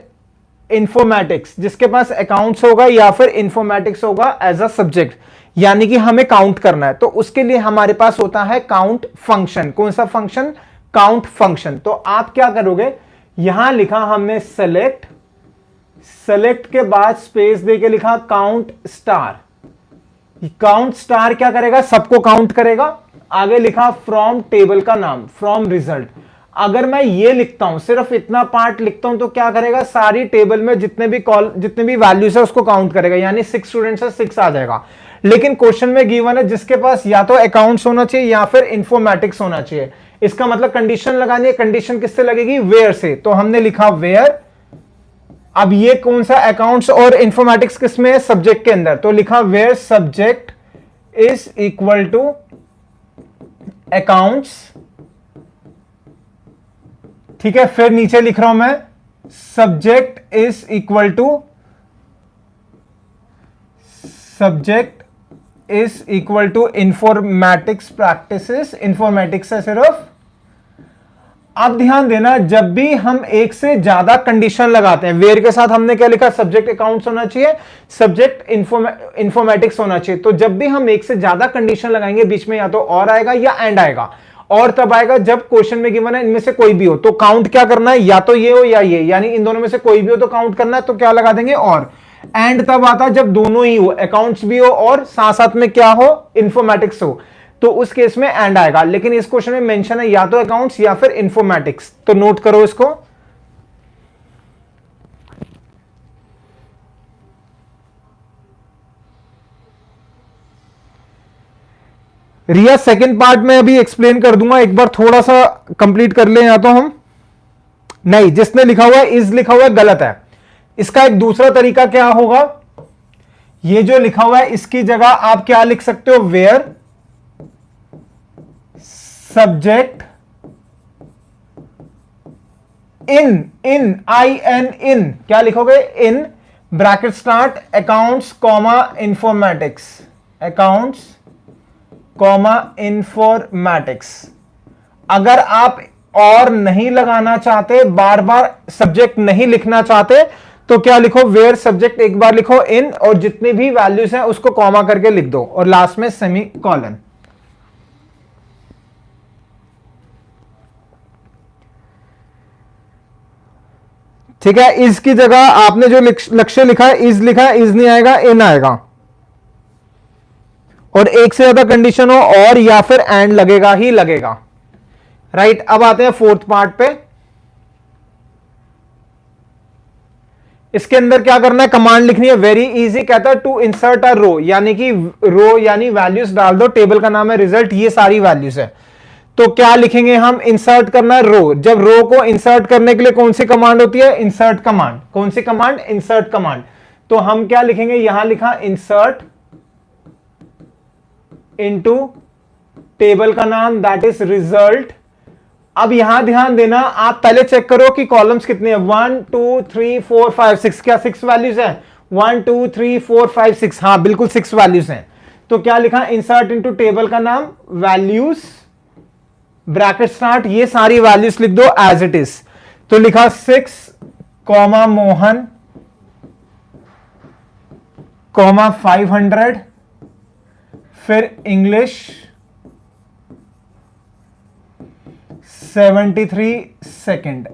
इंफॉर्मेटिक्स, जिसके पास अकाउंट्स होगा या फिर इंफॉर्मेटिक्स होगा एज अ सब्जेक्ट, यानी कि हमें काउंट करना है। तो उसके लिए हमारे पास होता है काउंट फंक्शन। कौन सा फंक्शन, काउंट फंक्शन। तो आप क्या करोगे, यहां लिखा हमने सेलेक्ट, सेलेक्ट के बाद स्पेस देके लिखा काउंट स्टार। काउंट स्टार क्या करेगा, सबको काउंट करेगा। आगे लिखा फ्रॉम टेबल का नाम, फ्रॉम रिजल्ट। अगर मैं ये लिखता हूं, सिर्फ इतना पार्ट लिखता हूं, तो क्या करेगा, सारी टेबल में जितने भी वैल्यूज है उसको काउंट करेगा, यानी 6 स्टूडेंट्स है, 6 आ जाएगा। लेकिन क्वेश्चन में गिवन है जिसके पास या तो अकाउंट्स होना चाहिए या फिर इंफॉर्मेटिक्स होना चाहिए। इसका मतलब कंडीशन लगानी है, कंडीशन किससे लगेगी, वेयर से। तो हमने लिखा वेयर। अब ये कौन सा, अकाउंट्स और इंफॉर्मेटिक्स किसमें है, सब्जेक्ट के अंदर। तो लिखा where subject is equal to accounts, ठीक है। फिर नीचे लिख रहा हूं मैं subject is equal to, subject is equal to informatics practices, informatics है सिर्फ। अब ध्यान देना, जब भी हम एक से ज्यादा कंडीशन लगाते हैं, वेयर के साथ हमने क्या लिखा, सब्जेक्ट अकाउंट्स होना चाहिए, सब्जेक्ट इंफॉर्मेटिक्स होना चाहिए। तो जब भी हम एक से ज्यादा कंडीशन लगाएंगे, बीच में या तो और आएगा या एंड आएगा। और तब आएगा जब क्वेश्चन में गिवन है इनमें से कोई भी हो। तो काउंट क्या करना है, या तो ये हो या ये, यानी इन दोनों में से कोई भी हो तो काउंट करना है। तो क्या लगा देंगे, और। एंड तब आता जब दोनों ही हो, अकाउंट्स भी हो और साथ साथ में क्या हो, इंफॉर्मेटिक्स हो, तो उस केस में एंड आएगा। लेकिन इस क्वेश्चन में मेंशन है या तो अकाउंट्स या फिर इंफॉर्मेटिक्स। तो नोट करो इसको। रिया सेकंड पार्ट में अभी एक्सप्लेन कर दूंगा, एक बार थोड़ा सा कंप्लीट कर ले। या तो हम नहीं, जिसने लिखा हुआ है इज लिखा हुआ है गलत है। इसका एक दूसरा तरीका क्या होगा, ये जो लिखा हुआ है इसकी जगह आप क्या लिख सकते हो, वेयर सब्जेक्ट इन इन क्या लिखोगे? In bracket start accounts comma informatics, accounts comma informatics. अगर आप और नहीं लगाना चाहते, बार बार सब्जेक्ट नहीं लिखना चाहते, तो क्या लिखो? वेयर सब्जेक्ट एक बार लिखो इन, और जितनी भी वैल्यूज हैं उसको कॉमा करके लिख दो, और लास्ट में सेमी कॉलन। ठीक है, इज की जगह आपने जो लक्ष्य लिखा है इज लिखा है, इज नहीं आएगा, इन आएगा। और एक से ज्यादा कंडीशन हो और या फिर एंड लगेगा ही लगेगा। राइट, अब आते हैं फोर्थ पार्ट पे। इसके अंदर क्या करना है? कमांड लिखनी है, वेरी इजी। कहता है टू इंसर्ट अ रो, यानी कि रो यानी वैल्यूज डाल दो, टेबल का नाम है रिजल्ट, ये सारी वैल्यूज है। तो क्या लिखेंगे हम? इंसर्ट करना है रो। जब रो को इंसर्ट करने के लिए कौन सी कमांड होती है? Insert command. कौन सी कमांड? Insert command. तो हम क्या लिखेंगे? यहां लिखा इंसर्ट इनटू टेबल का नाम दैट इज रिजल्ट। अब यहां ध्यान देना, आप पहले चेक करो कि कॉलम्स कितने हैं। 1 2 3 4 5 6, क्या 6 वैल्यूज हैं? 1 2 3 4 5 6, हाँ बिल्कुल 6 वैल्यूज हैं। तो क्या लिखा? इंसर्ट इनटू टेबल का नाम वैल्यूज ब्रैकेट स्टार्ट, ये सारी वैल्यूज लिख दो एज इट इज। तो लिखा 6 कॉमा मोहन कॉमा 500, फिर इंग्लिश 73 सेकेंड।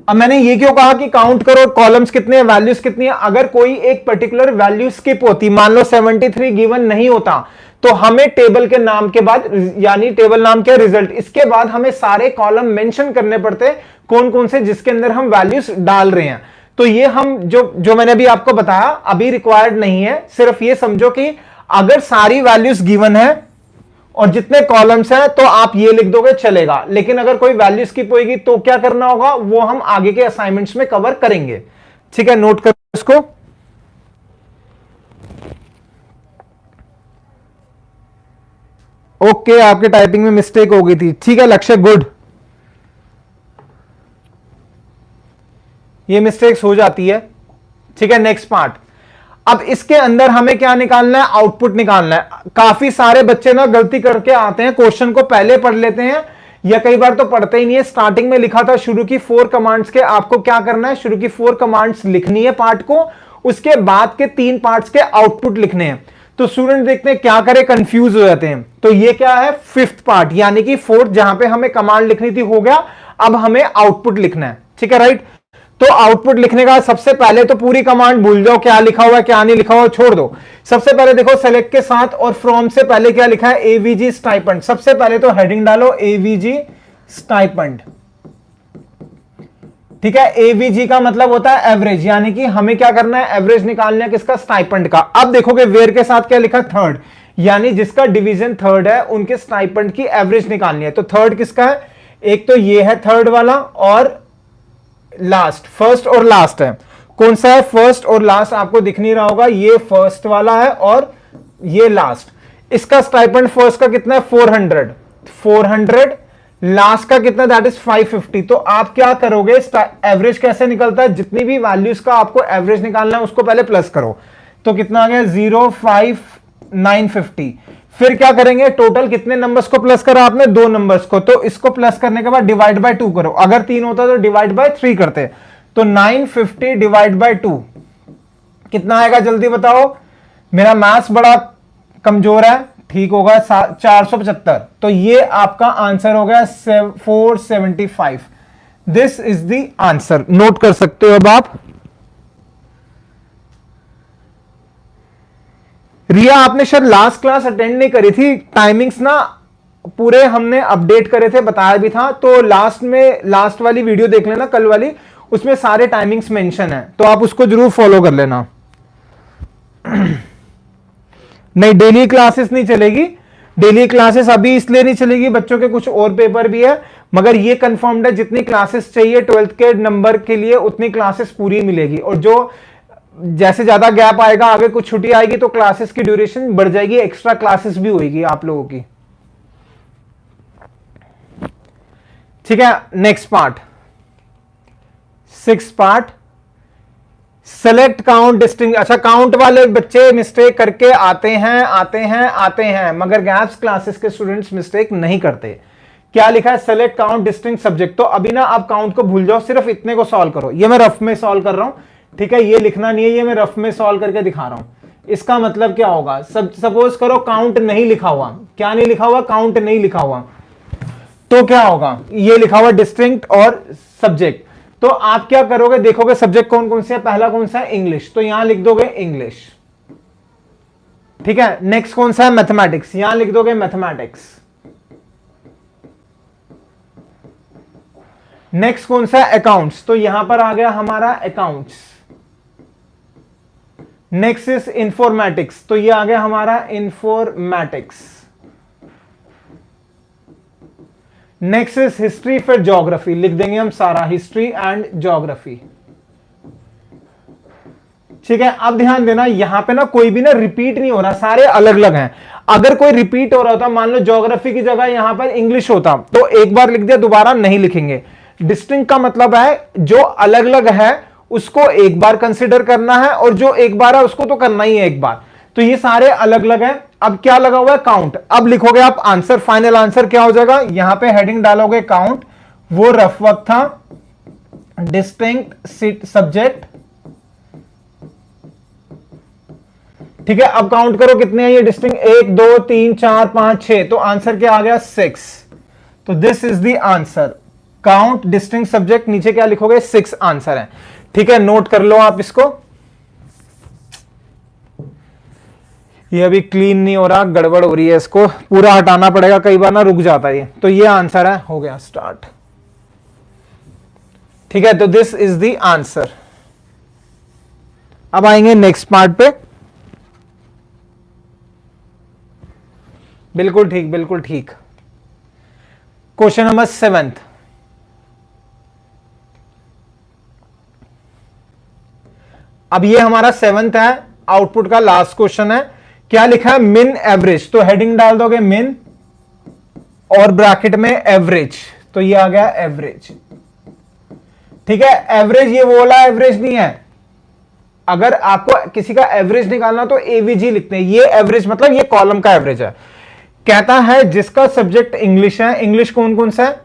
अब मैंने ये क्यों कहा कि काउंट करो कॉलम्स कितने हैं, वैल्यूज कितनी है? अगर कोई एक पर्टिकुलर वैल्यू स्किप होती, मान लो 73 गिवन नहीं होता, तो हमें टेबल के नाम के बाद, यानी टेबल नाम के रिजल्ट, इसके बाद हमें सारे कॉलम मेंशन करने पड़ते कौन कौन से जिसके अंदर हम वैल्यूज डाल रहे हैं। तो ये हम जो मैंने अभी आपको बताया अभी रिक्वायर्ड नहीं है, सिर्फ ये समझो कि अगर सारी वैल्यूज गिवन है और जितने कॉलम्स हैं तो आप ये लिख दोगे चलेगा, लेकिन अगर कोई वैल्यू स्किप होगी तो क्या करना होगा वो हम आगे के असाइनमेंट्स में कवर करेंगे। ठीक है, नोट करो इसको। ओके, आपके टाइपिंग में मिस्टेक हो गई थी। ठीक है लक्ष्य, गुड। ये मिस्टेक्स हो जाती है। ठीक है, नेक्स्ट पार्ट। अब इसके अंदर हमें क्या निकालना है? आउटपुट निकालना है। काफी सारे बच्चे ना गलती करके आते हैं, क्वेश्चन को पहले पढ़ लेते हैं या कई बार तो पढ़ते ही नहीं है। स्टार्टिंग में लिखा था शुरू की 4 कमांड्स के, आपको क्या करना है? शुरू की 4 कमांड्स लिखनी है पार्ट को, उसके बाद के 3 पार्ट्स के आउटपुट लिखने हैं। तो स्टूडेंट देखते हैं क्या करे, कंफ्यूज हो जाते हैं। तो ये क्या है? 5th पार्ट, यानी कि 4th, जहां पे हमें कमांड लिखनी थी हो गया, अब हमें आउटपुट लिखना है। ठीक है, राइट। तो आउटपुट लिखने का सबसे पहले तो पूरी कमांड भूल जाओ, क्या लिखा हुआ है क्या नहीं लिखा हुआ छोड़ दो। सबसे पहले देखो सेलेक्ट के साथ और फ्रॉम से पहले क्या लिखा है? AVG stipend. सबसे पहले तो हेडिंग डालो एवीजी स्टाइपेंड। ठीक है, एवीजी का मतलब होता है एवरेज, यानी कि हमें क्या करना है? एवरेज निकालना है किसका? स्टाइपेंड का। अब देखोगे वेयर के साथ क्या लिखा? थर्ड, यानी जिसका डिवीजन थर्ड है उनके स्टाइपेंड की एवरेज निकालनी है। तो थर्ड किसका है? एक तो ये है थर्ड वाला, और लास्ट, फर्स्ट और लास्ट है। कौन सा है? फर्स्ट और लास्ट आपको दिख नहीं रहा होगा, ये फर्स्ट वाला है और ये लास्ट। इसका स्टाइपेंड फर्स्ट का कितना है? 400। लास्ट का कितना? That is 550। तो आप क्या करोगे? एवरेज कैसे निकलता है? जितनी भी वैल्यूज का आपको एवरेज निकालना है उसको पहले प्लस करो। तो कितना आ गया? 05950। फिर क्या करेंगे? टोटल कितने नंबर्स को प्लस करा आपने? 2 नंबर्स को। तो इसको प्लस करने के बाद डिवाइड बाय 2 करो। अगर 3 होता तो डिवाइड बाय 3 करते। तो 950 डिवाइड बाय 2 कितना आएगा? जल्दी बताओ, मेरा मैथ्स बड़ा कमजोर है। ठीक होगा, 475। तो ये आपका आंसर हो गया 475। This is the answer. Note कर सकते हो अब आप। रिया, आपने शायद लास्ट क्लास अटेंड नहीं करी थी, टाइमिंग्स ना पूरे हमने अपडेट करे थे, बताया भी था। तो लास्ट वाली वीडियो देख लेना, कल वाली, उसमें सारे टाइमिंग्स मेंशन है, तो आप उसको जरूर फॉलो कर लेना। नहीं, डेली क्लासेस नहीं चलेगी। डेली क्लासेस अभी इसलिए नहीं चलेगी, बच्चों के कुछ और पेपर भी है, मगर ये कंफर्म्ड है जितनी क्लासेस चाहिए 12th के नंबर के लिए उतनी क्लासेस पूरी मिलेगी। और जो जैसे ज्यादा गैप आएगा, आगे कुछ छुट्टी आएगी तो क्लासेस की ड्यूरेशन बढ़ जाएगी, एक्स्ट्रा क्लासेस भी होगी आप लोगों की। ठीक है, next part, 6 part, select count distinct. अच्छा, काउंट वाले बच्चे मिस्टेक करके आते हैं, मगर गैप्स क्लासेस के स्टूडेंट्स मिस्टेक नहीं करते। क्या लिखा है? Select count distinct subject. तो अभी ना आप काउंट को भूल जाओ, सिर्फ इतने को सॉल्व करो। ये मैं रफ में सॉल्व कर रहा हूं, ठीक है, ये लिखना नहीं है, ये मैं रफ में सॉल्व करके दिखा रहा हूं। इसका मतलब क्या होगा? सपोज करो काउंट नहीं लिखा हुआ। क्या नहीं लिखा हुआ? काउंट नहीं लिखा हुआ, तो क्या होगा? ये लिखा हुआ डिस्टिंक्ट और सब्जेक्ट। तो आप क्या करोगे? देखोगे सब्जेक्ट कौन कौन से है। पहला कौन सा है? इंग्लिश, तो यहां लिख दोगे इंग्लिश, ठीक है। नेक्स्ट कौन सा है? मैथमेटिक्स, यहां लिख दोगे मैथमेटिक्स। नेक्स्ट कौन सा है? अकाउंट्स, तो यहां पर आ गया हमारा अकाउंट्स। नेक्स्ट इज इंफॉर्मेटिक्स, तो ये आ गया हमारा इंफॉर्मेटिक्स। नेक्स्ट इज हिस्ट्री, फिर ज्योग्राफी लिख देंगे हम सारा, हिस्ट्री एंड ज्योग्राफी, ठीक है। अब ध्यान देना, यहां पे ना कोई भी ना रिपीट नहीं हो रहा, सारे अलग अलग हैं। अगर कोई रिपीट हो रहा होता, मान लो ज्योग्राफी की जगह यहां पर इंग्लिश होता, तो एक बार लिख दिया, दोबारा नहीं लिखेंगे। डिस्टिंक्ट का मतलब है जो अलग अलग है उसको एक बार कंसिडर करना है, और जो एक बार है उसको तो करना ही है एक बार। तो ये सारे अलग अलग हैं। अब क्या लगा हुआ है? काउंट। अब लिखोगे आप आंसर, फाइनल आंसर क्या हो जाएगा? यहां पे हेडिंग डालोगे काउंट, वो रफ वर्क था, डिस्टिंक्ट सब्जेक्ट, ठीक है। अब काउंट करो कितने हैं ये डिस्टिंक्ट, 1 2 3 4 5 6, तो आंसर क्या आ गया? 6। तो this is the answer, count distinct subject. नीचे क्या लिखोगे? 6 आंसर है, ठीक है। नोट कर लो आप इसको। ये अभी क्लीन नहीं हो रहा, गड़बड़ हो रही है, इसको पूरा हटाना पड़ेगा, कई बार ना रुक जाता है ये। तो ये आंसर है, हो गया स्टार्ट, ठीक है। तो दिस इज द आंसर। अब आएंगे नेक्स्ट पार्ट पे। बिल्कुल ठीक, बिल्कुल ठीक। Question number 7। अब ये हमारा 7th है, आउटपुट का लास्ट क्वेश्चन है। क्या लिखा है? मिन एवरेज, तो हेडिंग डाल दोगे मिन और ब्रैकेट में एवरेज, तो ये आ गया एवरेज, ठीक है। एवरेज ये वो वाला एवरेज नहीं है। अगर आपको किसी का एवरेज निकालना तो एवीजी लिखते हैं। ये एवरेज मतलब ये कॉलम का एवरेज है। कहता है जिसका सब्जेक्ट इंग्लिश है, इंग्लिश कौन कौन सा है?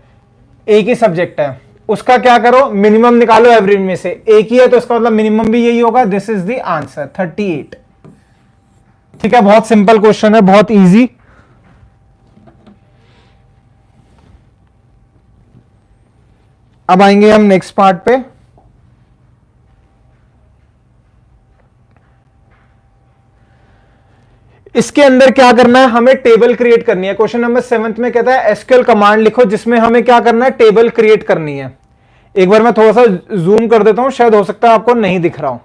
एक ही सब्जेक्ट है, उसका क्या करो? मिनिमम निकालो एवरेज में से। एक ही है तो इसका मतलब मिनिमम भी यही होगा। दिस इज द आंसर 38, ठीक है। बहुत सिंपल क्वेश्चन है, बहुत इजी। अब आएंगे हम नेक्स्ट पार्ट पे। इसके अंदर क्या करना है? हमें टेबल क्रिएट करनी है। क्वेश्चन नंबर 7 में कहता है एसक्यूएल कमांड लिखो जिसमें हमें क्या करना है? टेबल क्रिएट करनी है। एक बार मैं थोड़ा सा जूम कर देता हूं, शायद हो सकता है आपको नहीं दिख रहा हो,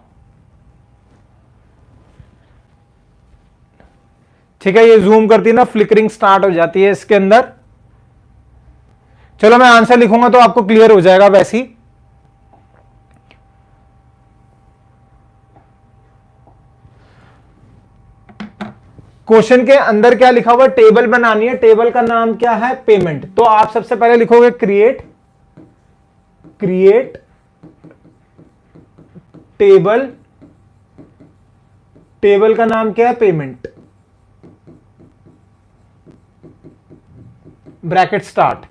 ठीक है। ये जूम करती है ना, फ्लिकरिंग स्टार्ट हो जाती है इसके अंदर। चलो मैं आंसर लिखूंगा तो आपको क्लियर हो जाएगा वैसे ही। क्वेश्चन के अंदर क्या लिखा हुआ? टेबल बनानी है। टेबल का नाम क्या है? पेमेंट। तो आप सबसे पहले लिखोगे क्रिएट टेबल। टेबल का नाम क्या है? Payment, bracket start.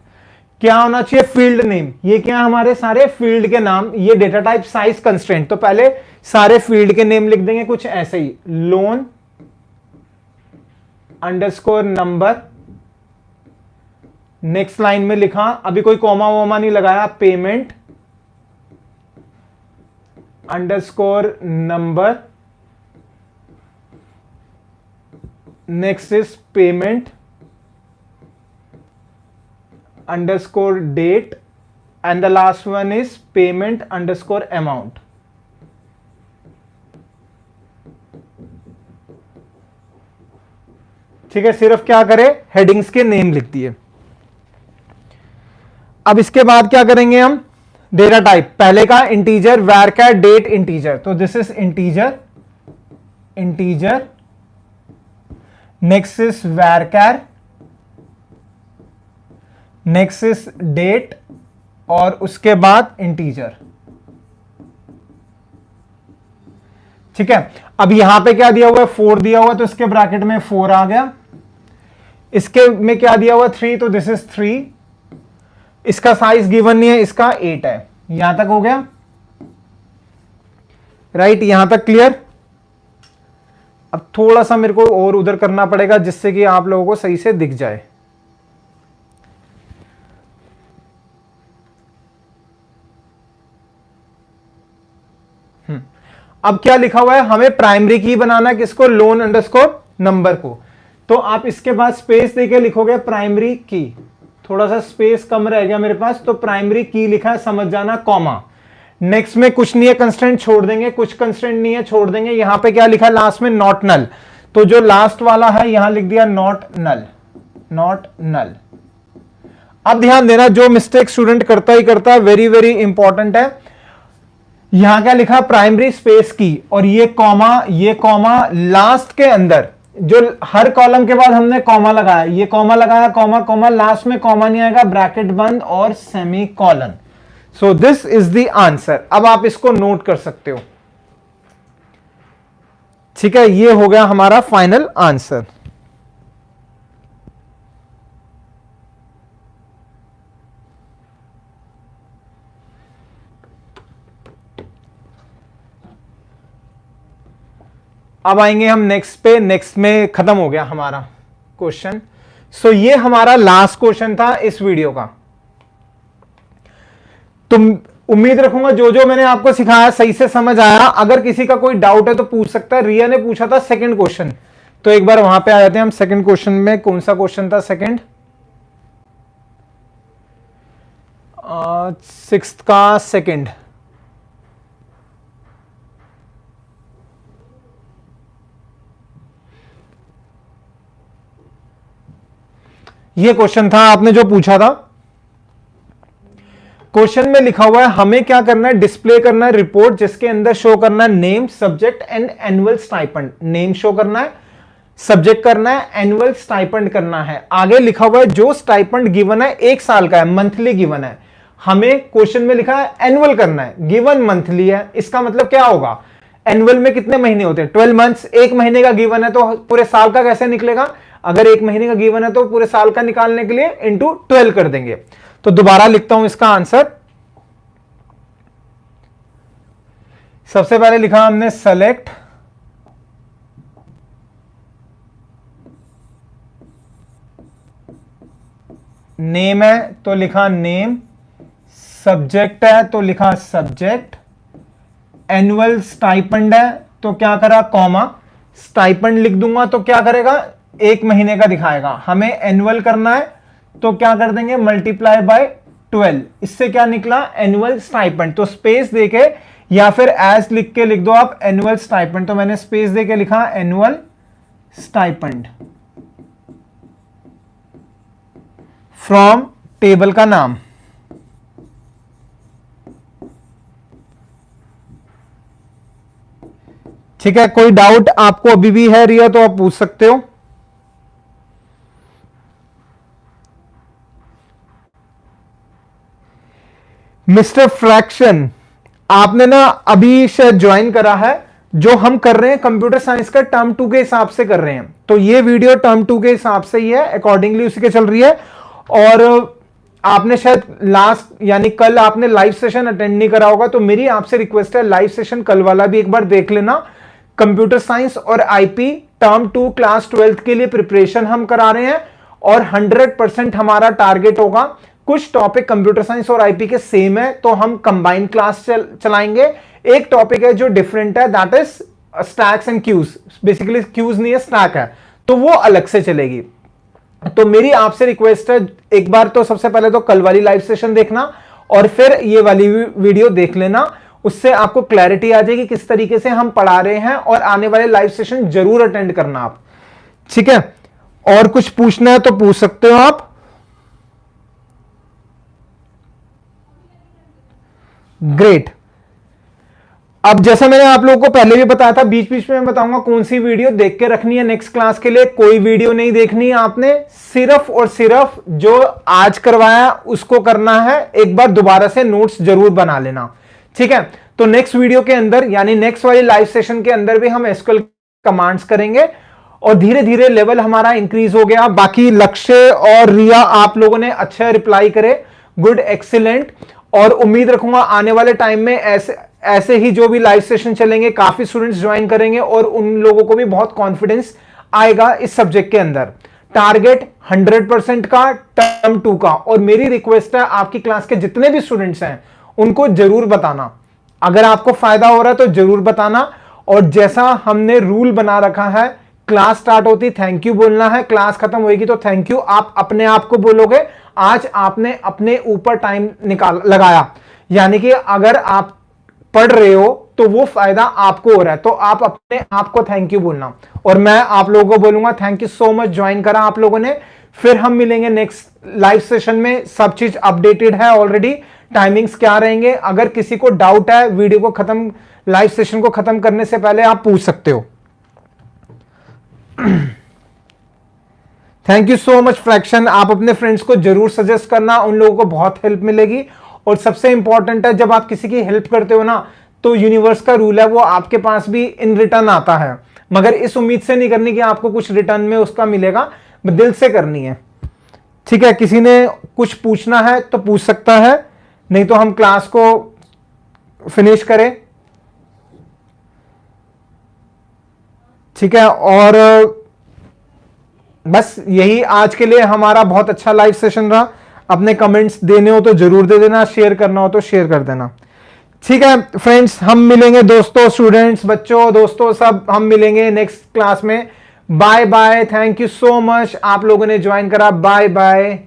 क्या होना चाहिए? Field name. ये क्या है? हमारे सारे फील्ड के नाम। ये डेटा टाइप साइज कंस्ट्रेंट, तो पहले सारे फील्ड के नेम लिख देंगे कुछ ऐसे ही, loan underscore number. Next line में लिखा, अभी कोई कॉमा वोमा नहीं लगाया, payment underscore number. Next is payment underscore date, and the last one is payment underscore amount. ठीक है, सिर्फ क्या करे? हेडिंग्स के नेम लिख दिए। अब इसके बाद क्या करेंगे हम? Data type. पहले का इंटीजर, varchar डेट इंटीजर, तो this is integer. Next is varchar, next is date, और उसके बाद इंटीजर। ठीक है, अब यहां पे क्या दिया हुआ है, 4 दिया हुआ, तो इसके ब्रैकेट में 4 आ गया। इसके में क्या दिया हुआ, 3, तो दिस इज 3। इसका साइज गिवन नहीं है, इसका 8 है। यहां तक हो गया, राइट, यहां तक क्लियर। अब थोड़ा सा मेरे को और उधर करना पड़ेगा जिससे कि आप लोगों को सही से दिख जाए। अब क्या लिखा हुआ है, हमें प्राइमरी की बनाना है, किसको, लोन अंडरस्कोर नंबर को। तो आप इसके बाद स्पेस देके लिखोगे प्राइमरी की। थोड़ा सा स्पेस कम रह गया मेरे पास, तो प्राइमरी की लिखा है, समझ जाना, कॉमा। नेक्स्ट में कुछ नहीं है, कंस्ट्रेंट छोड़ देंगे, कुछ कंस्ट्रेंट नहीं है, छोड़ देंगे। यहां पे क्या लिखा है लास्ट में, नॉट नल, तो जो लास्ट वाला है यहां लिख दिया नॉट नल, नॉट नल। अब ध्यान देना, जो मिस्टेक स्टूडेंट करता ही करता है, वेरी वेरी इंपॉर्टेंट है। यहां क्या लिखा, प्राइमरी स्पेस की, और ये कॉमा लास्ट के अंदर, जो हर कॉलम के बाद हमने कॉमा लगाया, ये कॉमा लगाया, कॉमा कॉमा, लास्ट में कॉमा नहीं आएगा, ब्रैकेट बंद और semi colon. So this is the answer. अब आप इसको नोट कर सकते हो। ठीक है, ये हो गया हमारा फाइनल आंसर। अब आएंगे हम नेक्स्ट पे। नेक्स्ट में खत्म हो गया हमारा क्वेश्चन। सो ये हमारा लास्ट क्वेश्चन था इस वीडियो का। तो उम्मीद रखूंगा जो जो मैंने आपको सिखाया सही से समझ आया। अगर किसी का कोई डाउट है तो पूछ सकता है। रिया ने पूछा था सेकंड क्वेश्चन, तो एक बार वहां पे आ जाते हैं हम। सेकंड क्वेश्चन में कौन सा क्वेश्चन था, सेकंड, 6th का सेकंड। ये क्वेश्चन था आपने जो पूछा था। क्वेश्चन में लिखा हुआ है हमें क्या करना है, डिस्प्ले करना है रिपोर्ट जिसके अंदर शो करना है name, subject and annual stipend. Name show करना है, सब्जेक्ट करना है, एनुअल स्टाइपेंड करना है। आगे लिखा हुआ है जो स्टाइपेंड गिवन है 1 साल का है, मंथली गिवन है। हमें क्वेश्चन में लिखा है एनुअल करना है, गिवन मंथली है। इसका मतलब क्या होगा, एनुअल में कितने महीने होते हैं, 12 मंथ्स। 1 महीने का गिवन है तो पूरे साल का कैसे निकलेगा, अगर 1 महीने का गिवन है तो पूरे साल का निकालने के लिए इंटू 12 कर देंगे। तो दोबारा लिखता हूं इसका आंसर। सबसे पहले लिखा हमने सेलेक्ट नेम है तो लिखा नेम, सब्जेक्ट है तो लिखा सब्जेक्ट, एनुअल स्टाइपेंड है तो क्या करा, कॉमा। स्टाइपेंड लिख दूंगा तो क्या करेगा, 1 महीने का दिखाएगा। हमें एनुअल करना है तो क्या कर देंगे, मल्टीप्लाई बाय 12। इससे क्या निकला, एनुअल स्टाइपेंड। तो स्पेस देके या फिर एज लिख के लिख दो आप एनुअल स्टाइपेंड। तो मैंने स्पेस देके लिखा एनुअल स्टाइपेंड फ्रॉम टेबल का नाम। ठीक है, कोई डाउट आपको अभी भी है रिया तो आप पूछ सकते हो। मिस्टर फ्रैक्शन, आपने ना अभी शायद ज्वाइन करा है। जो हम कर रहे हैं कंप्यूटर साइंस का टर्म 2 के हिसाब से कर रहे हैं, तो ये वीडियो टर्म 2 के हिसाब से ही है, अकॉर्डिंगली उसी के चल रही है। और आपने शायद लास्ट यानी कल आपने लाइव सेशन अटेंड नहीं करा होगा, तो मेरी आपसे रिक्वेस्ट है लाइव सेशन कल वाला भी एक बार देख लेना। कंप्यूटर साइंस और आईपी टर्म 2 क्लास 12th के लिए प्रिपरेशन हम करा रहे हैं और 100% हमारा टारगेट होगा। कुछ टॉपिक कंप्यूटर साइंस और आईपी के सेम है तो हम कंबाइंड क्लास चलाएंगे। एक टॉपिक है जो डिफरेंट है, that is stacks and queues. Basically queues नहीं है, स्टैक है, तो वो अलग से चलेगी। तो मेरी आपसे रिक्वेस्ट है एक बार तो सबसे पहले तो कल वाली लाइव सेशन देखना और फिर ये वाली वीडियो देख लेना। उससे आपको क्लैरिटी आ जाएगी किस तरीके से हम पढ़ा रहे हैं, और आने वाले लाइव सेशन जरूर अटेंड करना आप। ठीक है, और कुछ पूछना है तो पूछ सकते हो आप। ग्रेट। अब जैसा मैंने आप लोगों को पहले भी बताया था, बीच बीच में मैं बताऊंगा कौन सी वीडियो देख के रखनी है नेक्स्ट क्लास के लिए। कोई वीडियो नहीं देखनी है आपने, सिर्फ और सिर्फ जो आज करवाया उसको करना है। एक बार दोबारा से नोट्स जरूर बना लेना, ठीक है। तो नेक्स्ट वीडियो के अंदर यानी नेक्स्ट वाली लाइव सेशन के अंदर भी हम एसक्यूएल कमांड्स करेंगे और धीरे धीरे लेवल हमारा इंक्रीज हो गया। बाकी लक्ष्य और रिया आप लोगों ने अच्छा रिप्लाई करे, गुड, एक्सीलेंट। और उम्मीद रखूंगा आने वाले टाइम में ऐसे ही जो भी लाइव सेशन चलेंगे काफी स्टूडेंट्स ज्वाइन करेंगे और उन लोगों को भी बहुत कॉन्फिडेंस आएगा इस सब्जेक्ट के अंदर। टारगेट 100% का, टर्म 2 का। और मेरी रिक्वेस्ट है आपकी क्लास के जितने भी स्टूडेंट्स हैं उनको जरूर बताना, अगर आपको फायदा हो रहा है तो जरूर बताना। और जैसा हमने रूल बना रखा है, क्लास स्टार्ट होती थैंक यू बोलना है, क्लास खत्म होगी तो थैंक यू आप अपने आप को बोलोगे। आज आपने अपने ऊपर टाइम लगाया, यानी कि अगर आप पढ़ रहे हो तो वो फायदा आपको हो रहा है, तो आप अपने आप को थैंक यू बोलना। और मैं आप लोगों को बोलूंगा thank you so much, join करा आप लोगों ने। फिर हम मिलेंगे नेक्स्ट लाइव सेशन में, सब चीज अपडेटेड है ऑलरेडी, टाइमिंग्स क्या रहेंगे। अगर किसी को डाउट है वीडियो को खत्म, लाइव सेशन को खत्म करने से पहले आप पूछ सकते हो। Thank you so much fraction, आप अपने फ्रेंड्स को जरूर सजेस्ट करना, उन लोगों को बहुत हेल्प मिलेगी। और सबसे इंपॉर्टेंट है, जब आप किसी की हेल्प करते हो ना तो यूनिवर्स का रूल है वो आपके पास भी इन रिटर्न आता है, मगर इस उम्मीद से नहीं करनी कि आपको कुछ रिटर्न में उसका मिलेगा, दिल से करनी है, ठीक है। किसी ने कुछ पूछना है तो पूछ सकता है, नहीं तो हम क्लास को फिनिश करें, ठीक है। और बस यही आज के लिए हमारा बहुत अच्छा लाइव सेशन रहा। अपने कमेंट्स देने हो तो जरूर दे देना, शेयर करना हो तो शेयर कर देना, ठीक है फ्रेंड्स। हम मिलेंगे दोस्तों, स्टूडेंट्स, बच्चों, दोस्तों, सब हम मिलेंगे नेक्स्ट क्लास में। Bye bye, thank you so much, आप लोगों ने ज्वाइन करा, बाय बाय।